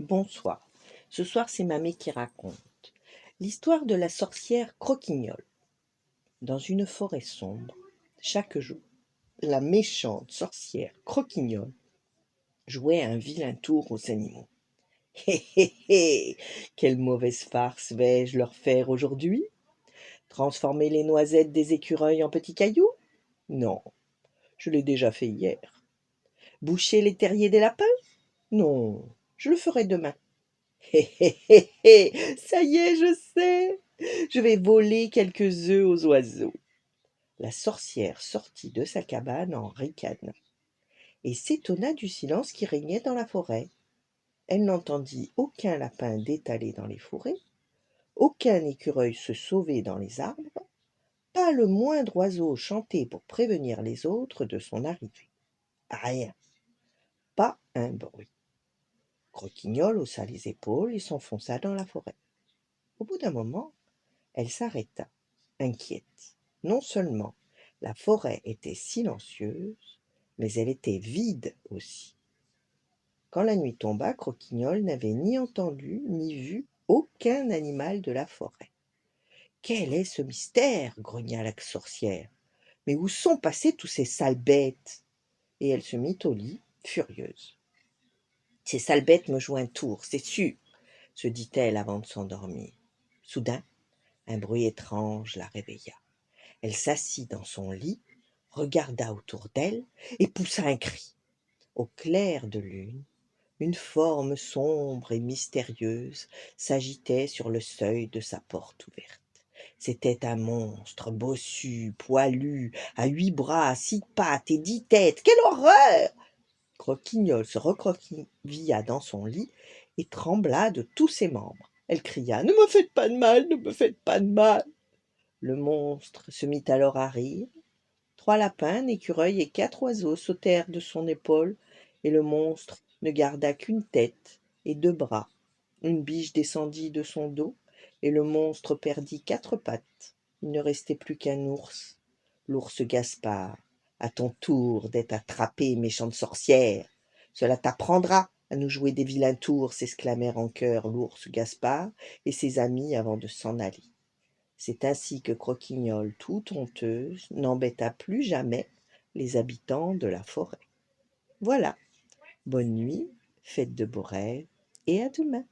Bonsoir. Ce soir, c'est Mamé qui raconte l'histoire de la sorcière Croquignole. Dans une forêt sombre, chaque jour, la méchante sorcière Croquignole jouait un vilain tour aux animaux. Hé hé hé! Quelle mauvaise farce vais-je leur faire aujourd'hui? Transformer les noisettes des écureuils en petits cailloux? Non, je l'ai déjà fait hier. Boucher les terriers des lapins? Non, je le ferai demain. Hé hé hé hé! Ça y est, je sais! Je vais voler quelques œufs aux oiseaux. La sorcière sortit de sa cabane en ricanant et s'étonna du silence qui régnait dans la forêt. Elle n'entendit aucun lapin détaler dans les fourrés, aucun écureuil se sauver dans les arbres, pas le moindre oiseau chanter pour prévenir les autres de son arrivée. Rien, pas un bruit. Croquignole haussa les épaules et s'enfonça dans la forêt. Au bout d'un moment, elle s'arrêta, inquiète. Non seulement la forêt était silencieuse, mais elle était vide aussi. Quand la nuit tomba, Croquignole n'avait ni entendu ni vu aucun animal de la forêt. Quel est ce mystère? Grogna la sorcière. Mais où sont passées tous ces sales bêtes? Et elle se mit au lit, furieuse. Ces sales bêtes me jouent un tour, c'est sûr, se dit-elle avant de s'endormir. Soudain, un bruit étrange la réveilla. Elle s'assit dans son lit, regarda autour d'elle et poussa un cri. Au clair de lune, une forme sombre et mystérieuse s'agitait sur le seuil de sa porte ouverte. C'était un monstre bossu, poilu, à 8 bras, 6 pattes et 10 têtes. Quelle horreur! Croquignole se recroquevilla dans son lit et trembla de tous ses membres. Elle cria: « Ne me faites pas de mal, ne me faites pas de mal !» Le monstre se mit alors à rire. 3 lapins, un écureuil et 4 oiseaux sautèrent de son épaule, et le monstre ne garda qu'une tête et 2 bras. Une biche descendit de son dos, et le monstre perdit 4 pattes. Il ne restait plus qu'un ours. L'ours Gaspard. À ton tour d'être attrapée, méchante sorcière. Cela t'apprendra à nous jouer des vilains tours, s'exclamèrent en chœur l'ours Gaspard et ses amis avant de s'en aller. C'est ainsi que Croquignole, toute honteuse, n'embêta plus jamais les habitants de la forêt. Voilà, bonne nuit, faites de beaux rêves, et à demain.